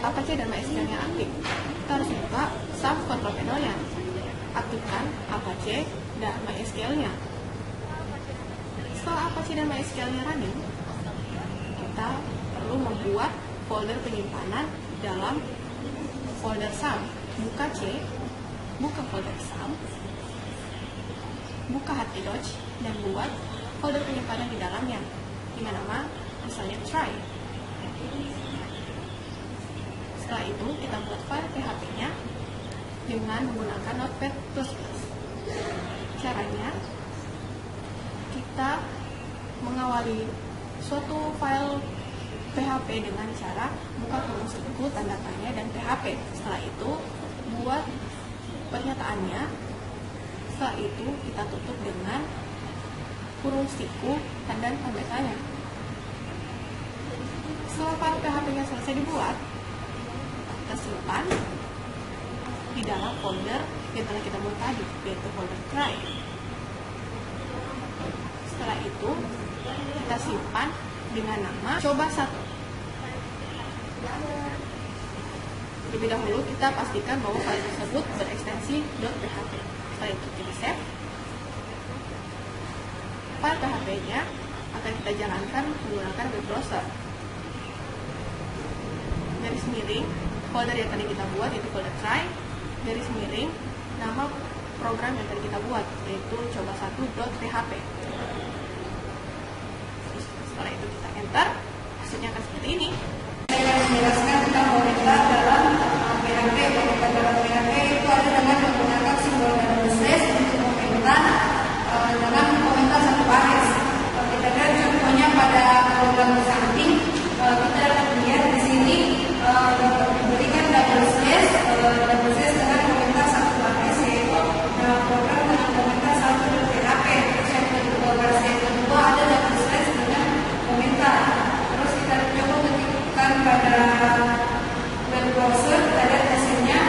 Apache dan MySQL-nya aktif, kita harus buka sub control panel-nya. Aktifkan Apache dan MySQL-nya. Setelah Apache dan MySQL-nya running, kita perlu membuat folder penyimpanan dalam folder sum. Buka C, buka folder sum, buka htdoc, dan buat folder penyimpanan di dalamnya dengan nama misalnya try. Setelah itu kita buat file PHP-nya dengan menggunakan Notepad++. Caranya, kita mengawali suatu file PHP dengan cara buka kurung siku, tanda tanya, dan PHP. Setelah itu, buat pernyataannya. Setelah itu, kita tutup dengan kurung siku dan tanda tanya. Setelah file PHP-nya selesai dibuat, kita simpan di dalam folder yang telah kita buat tadi, yaitu folder try. Setelah itu, kita simpan dengan nama coba1. Lebih dahulu kita pastikan bahwa file tersebut berekstensi .php. Setelah itu kita save. File PHP-nya akan kita jalankan menggunakan web browser. Garis miring folder yang tadi kita buat yaitu folder try, garis miring nama program yang tadi kita buat yaitu coba1.php. Setelah itu kita enter, hasilnya akan seperti ini. Saya akan menjelaskan tentang komentar dalam PHP. Komentar dalam PHP itu ada dengan menggunakan simbol double slash untuk komentar dengan komentar satu baris. Kita lihat contohnya pada program di samping, kita dapat lihat di sini diberikan double slash dengan komentar satu baris, yaitu program dengan komentar 1.php. Terus yang kedua, baris yang kedua ada double slash dengan komentar. Terus kita coba ketikkan pada web browser, kita lihat hasilnya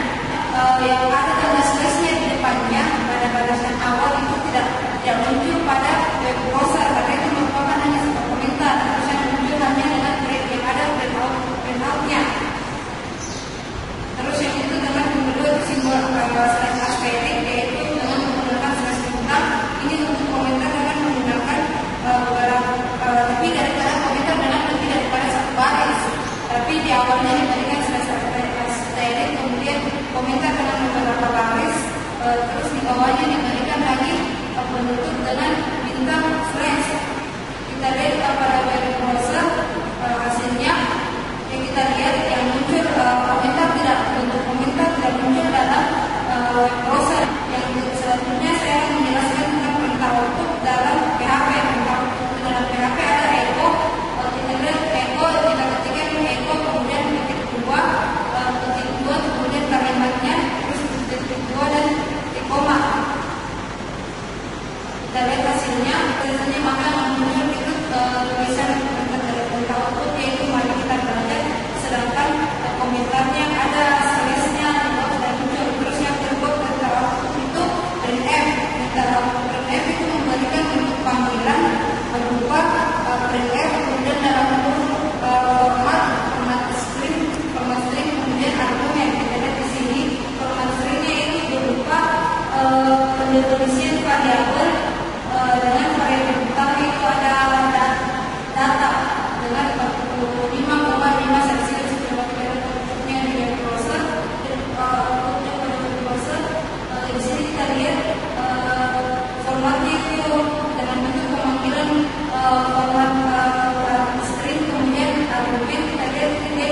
yang ada double slash-nya di depannya pada baris yang awal itu tidak muncul pada web browser karena itu merupakan hanya sebuah komentar. Terus yang muncul hanya dengan yang ada printout-nya. Terus yang itu dengan menggunakan simbol slash asterisk, yaitu dengan menggunakan slash bintang. Ini untuk komentar dengan menggunakan lebih daripada komentar dengan lebih daripada satu baris. Tapi di awalnya diberikan slash asterisk, kemudian komentar dengan beberapa baris, terus di bawahnya diberikan lagi penutup dengan bintang slash. Kita lihat pada web browser hasilnya yang kita lihat yang muncul komentar tidak muncul dalam web browser. Yang selanjutnya saya akan menjelaskan tentang perintah output dalam PHP. Perintah output dalam PHP ada echo. Kita lihat echo, kita ketikkan echo, kemudian titik dua, kemudian kalimatnya, terus titik dua dan titik koma. Kita lihat hasilnya maka muncul itu tulisan perintah output, yaitu mari kita belajar, sedangkan komentarnya ada slash-nya dan muncul. Terus yang kedua perintah output itu printf. Printf itu memberikan bentuk panggilan berupa printf, kemudian dalam bentuk format string, kemudian argumen. Kita lihat di sini format stringnya itu berupa pendefinisian variabel dengan variabel utama itu ada data dengan 45,5 Celsius. Coba kita lihat outputnya di web browser. Outputnya pada web browser di sini kita lihat formatnya itu dengan bentuk pemanggilan format string, kemudian argumen. Kita lihat dia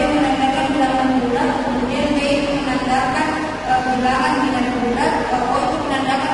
menandakan bilangan bulat, kemudian dia itu menandakan bilangan bulat, itu menandakan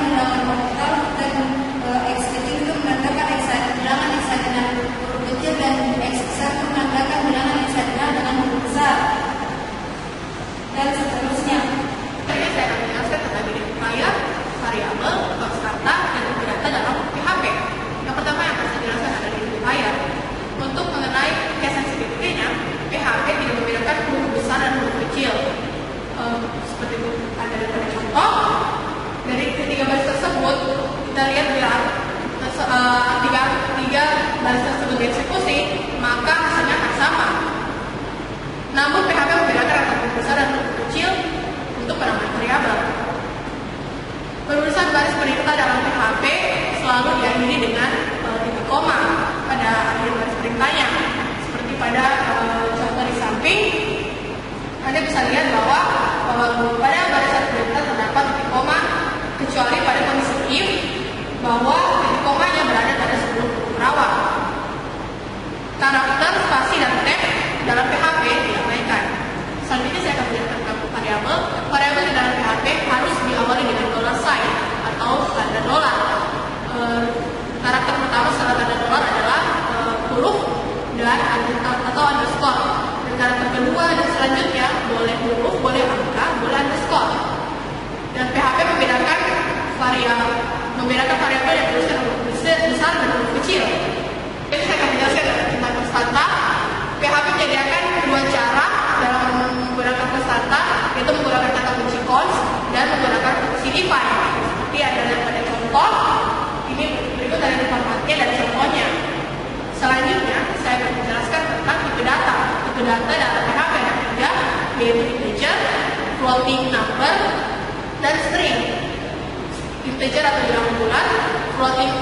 perintah dalam PHP selalu diakhiri dengan titik koma pada akhir baris perintahnya. Seperti pada contoh di samping, Anda bisa lihat bahwa pada barisan perintah terdapat titik koma, kecuali pada kondisi if bahwa titik komanya berada pada sebelum huruf rawan. Karakter, spasi, dan tab dalam PHP diabaikan. Selanjutnya saya akan menjelaskan tentang variabel. Variabel di dalam PHP harus diawali dengan $sign atau tanda dolar. Karakter pertama setelah tanda dolar adalah huruf dan atau underscore. Dan karakter kedua dan selanjutnya boleh huruf, boleh angka, boleh underscore. Dan PHP membedakan variabel yang dituliskan huruf besar dan huruf kecil. Jadi saya akan menjelaskan tentang konstanta. PHP menyediakan dua cara dalam menggunakan konstanta, yaitu menggunakan kata kunci const dan menggunakan fungsi define. Seperti ada pada contoh, ini berikut ada informasinya dan contohnya. Selanjutnya saya akan menjelaskan tentang tipe data. Tipe data dalam PHP ada tiga, yaitu integer, floating number, dan string. Integer atau bilangan bulat, floating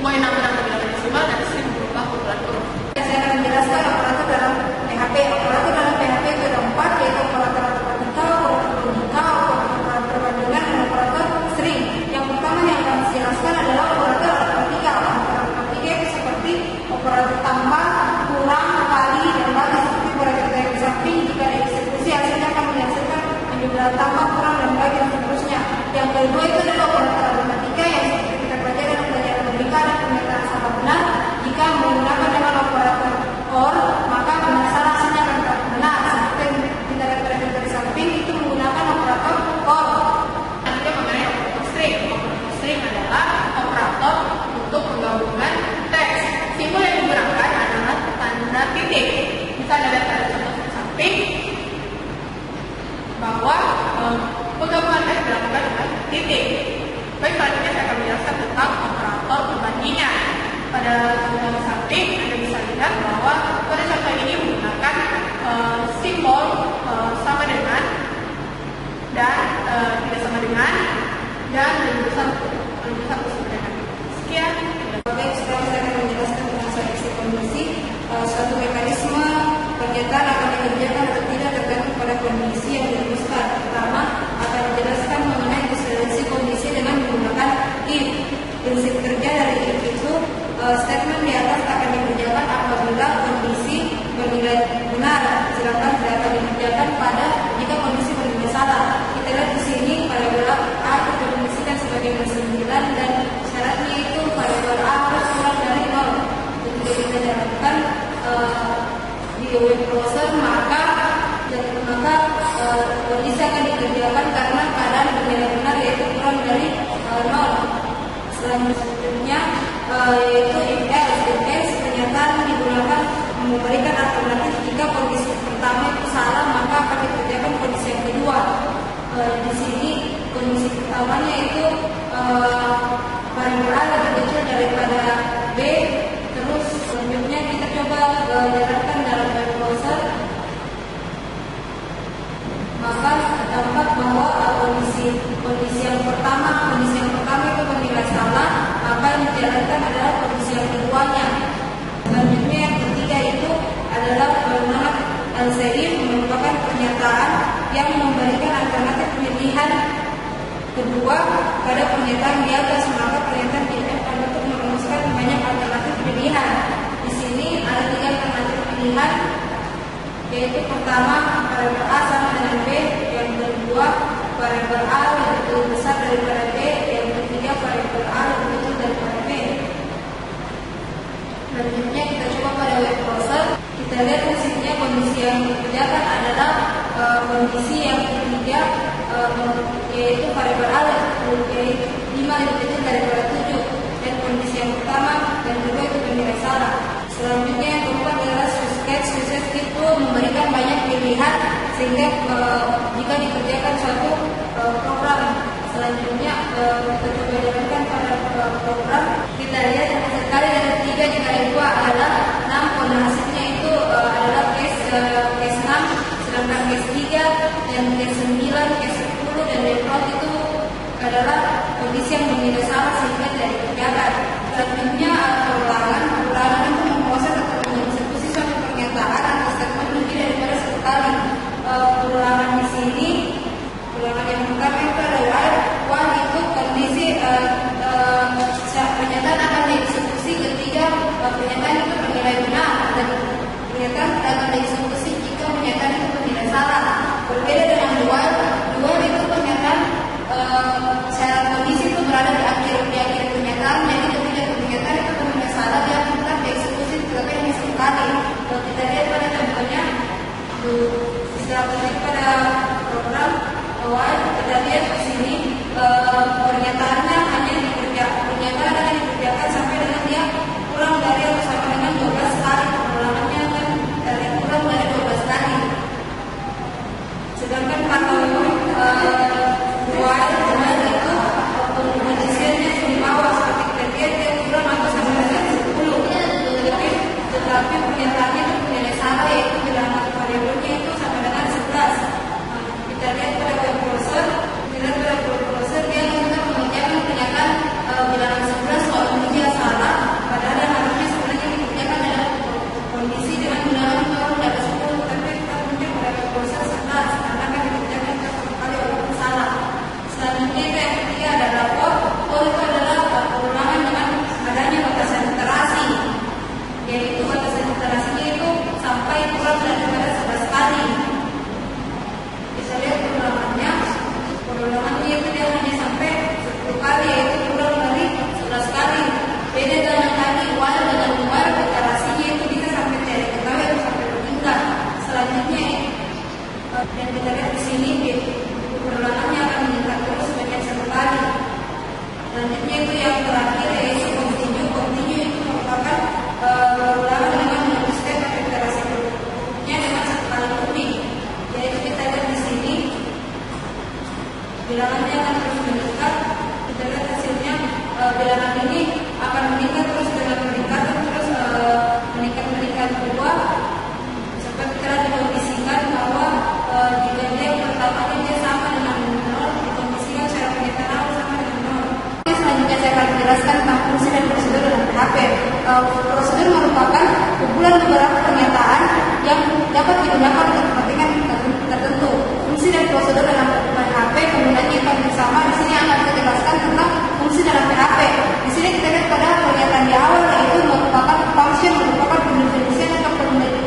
point number atau bilangan desimal, dan string berupa kumpulan huruf. Saya akan menjelaskan operator dalam PHP. Operator dalam PHP itu ada 4, yaitu operator matematika, operator logika, operator perbandingan, dan operator string. Yang pertama yang akan saya jelaskan adalah operator matematika. Operator matematika itu seperti operator tambah, kurang, kali, dan bagi. Seperti operator dari samping, jika dieksekusi hasilnya akan menghasilkan jumlah tambah, kurang, dan bagi, dan seterusnya. Yang kedua itu adalah operator matematika yang seperti kita pelajari dalam pelajaran logika dan pernyataan salah benar. Jika menggunakan dengan operator OR, maka benar salah hasilnya akan benar. Seperti kita lihat dari samping itu menggunakan operator OR. Selanjutnya mengenai operator string. Operator string adalah operator untuk penggabungan teks. Simbol yang digunakan adalah tanda titik. Bisa Anda lihat pada contoh di samping bahwa penggabungan teks dilakukan dengan titik. Baik, selanjutnya saya akan menjelaskan tentang operator perbandingan. Pada contoh samping Anda bisa lihat bahwa pada contoh ini menggunakan simbol sama dengan dan tidak sama dengan dan lebih besar sama dengan. Sekian. Baik, sekarang saya akan menjelaskan tentang seleksi kondisi. Suatu mekanisme pernyataan akan dikerjakan atau tidak tergantung pada kondisi yang dirumuskan. Pertama, akan dijelaskan mengenai seleksi kondisi dengan menggunakan if. Prinsip kerja dari if itu statement di atas akan dikerjakan apabila kondisi bernilai benar, sedangkan tidak akan dikerjakan pada jika kondisi bernilai salah. Kita lihat di sini variabel A kita definisikan sebagai 9 dan syaratnya itu variabel A harus kurang dari 0. Ketika kita jalankan di web browser maka kondisi akan dikerjakan karena keadaan bernilai benar yaitu kurang dari 0. Selanjutnya yaitu if else pernyataan digunakan memberikan alternatif jika kondisi pertama itu salah maka akan dikerjakan kondisi yang kedua. Di sini kondisi pertamanya itu variabel A lebih kecil daripada B. Terus selanjutnya kita coba jalankan dalam web browser, maka terdapat bahwa kondisi yang pertama itu bernilai salah, maka yang dijalankan adalah kondisi yang keduanya. Selanjutnya yang ketiga itu adalah not unsafe, merupakan pernyataan yang memberikan alternatif pilihan kedua pada pernyataan di atas, maka pernyataan di atas untuk merumuskan banyak alternatif pilihan. Di sini ada 3 alternatif pilihan, yaitu pertama variabel A sama dengan B, yang kedua variabel A lebih besar daripada B, yang ketiga variabel A lebih kecil daripada B. Selanjutnya kita coba pada web browser, kita lihat hasilnya kondisi yang dikerjakan adalah kondisi yang ketiga, yaitu variabel A yaitu 5 lebih kecil daripada 7, dan kondisi yang pertama dan kedua itu bernilai salah. Selanjutnya yang keempat adalah Swisscase itu memberikan banyak pilihan sehingga jika dikerjakan suatu program. Selanjutnya kita coba jalankan pada program, kita lihat sekali dari 3 dikali 2 adalah 6, kombinasinya itu adalah case 6, sedangkan case 3 dan case 9, case 10 dan default itu adalah kondisi kondisi yang tidak salah sehingga tidak dikerjakan. Selanjutnya perulangan itu memproses atau mengeksekusi suatu pernyataan atau statement lebih daripada satu kali. Perulangan di sini, perulangan yang pertama itu adalah itu kondisi pernyataan akan dieksekusi ketika pernyataan itu bernilai benar dan pernyataan tidak akan dieksekusi jika pernyataan itu bernilai salah. Berbeda dengan dual itu pernyataan syarat kondisi itu berada di akhir pernyataan, jadi ketika pernyataan itu bernilai salah dia akan tetap dieksekusi tetapi hanya sekali. Kalau kita lihat pada contohnya pada program awal kita lihat di sini pernyataannya hanya dikerjakan sampai dengan dia kurang dari atau sama dengan 12 kali. Pengulangannya kan kurang dari 12 kali. Sedangkan kalau dual itu pengisiannya di bawah seperti kita lihat dia kurang atau sama dengan 10. Tetapi pernyataannya itu bernilai salah, yaitu bilangan variabelnya itu sama dengan 11. Kita lihat pada web browser dia juga mengerjakan pernyataan bilangan 11 soal dia salah, padahal yang harusnya sebenarnya dikerjakan dalam kondisi dengan bilangan kalau tidak ada 10, tapi kita punya pada web browser 11 karena kan dikerjakan satu kali walaupun salah. Selanjutnya yang ketiga ada rapor. Itu adalah perulangan dengan adanya batasan literasi, yaitu batasan literasinya itu sampai kurang daripada 11 kali. Bisa lihat perulangannya itu dia hanya sampai 10 kali, yaitu kurang dari 11 kali. Beda dengan tadi wal dengan luar, literasinya itu bisa sampai dari ketahui atau sampai bertingkat. Selanjutnya yang kita lihat di sini perulangannya akan meningkat terus sebanyak 1 kali. Selanjutnya itu yang terakhir yaitu continue itu merupakan perulangan dengan meneruskan literasi berikutnya dengan 1 kali lebih. Yaitu kita lihat di sini bilangannya akan terus meningkat. Kita lihat hasilnya bilangan ini akan meningkat terus dengan peningkatan terus meningkat kedua sampai telah dikondisikan bahwa jika dia yang pertamanya dia sama dengan 0, dikondisikan secara pernyataan sama dengan 0. Selanjutnya saya akan menjelaskan tentang fungsi dan prosedur dalam PHP. Prosedur merupakan kumpulan beberapa pernyataan yang dapat digunakan untuk kepentingan tertentu. Fungsi dan prosedur dalam PHP penggunanya yang sama. Di sini akan kita jelaskan tentang fungsi dalam PHP. Di sini kita lihat pada pernyataan di awal yaitu merupakan function, merupakan pendefinisian atau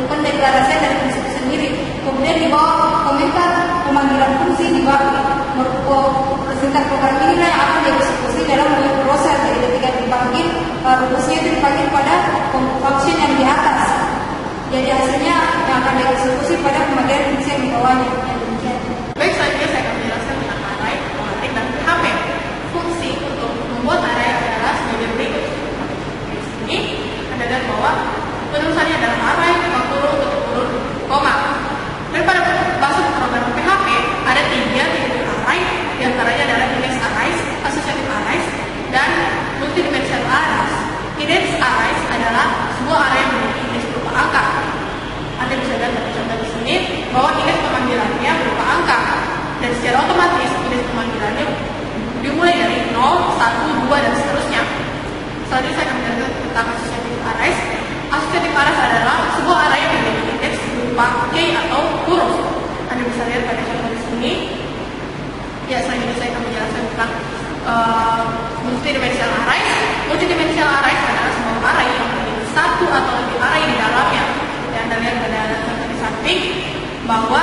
pendeklarasian dari fungsi itu sendiri. Kemudian di bawah komentar pemanggilan fungsi di bawah persentar program inilah yang akan dieksekusi dalam web browser. Jadi ketika dipanggil rumusnya itu dipanggil pada function yang di atas. Jadi hasilnya yang akan dieksekusi pada pemanggilan fungsi yang di bawahnya. Baik, selanjutnya saya akan menjelaskan tentang array, mengetik, dan PHP. Fungsi untuk membuat array adalah sebagai berikut. Di sini Anda lihat bahwa penulisannya adalah array, kurung, koma. Dan pada masuk program PHP ada 3 tipe array, di antaranya adalah index arrays, associative arrays, dan multidimensional arrays. Index arrays adalah sebuah array yang memiliki indeks berupa angka. Anda bisa lihat pada contoh di sini bahwa indeks pemanggilannya berupa angka, dan secara otomatis indeks pemanggilannya dimulai dari 0, 1, 2, dan seterusnya. Selanjutnya saya akan menjelaskan tentang associative arrays. Associative arrays adalah sebuah array yang memiliki indeks berupa key atau huruf. Anda bisa lihat pada contoh di sini. Ya, selanjutnya saya akan menjelaskan tentang multidimensional arrays. Multidimensional arrays adalah sebuah array yang memiliki satu atau lebih array di dalamnya. Dan Anda lihat pada contoh di samping bahwa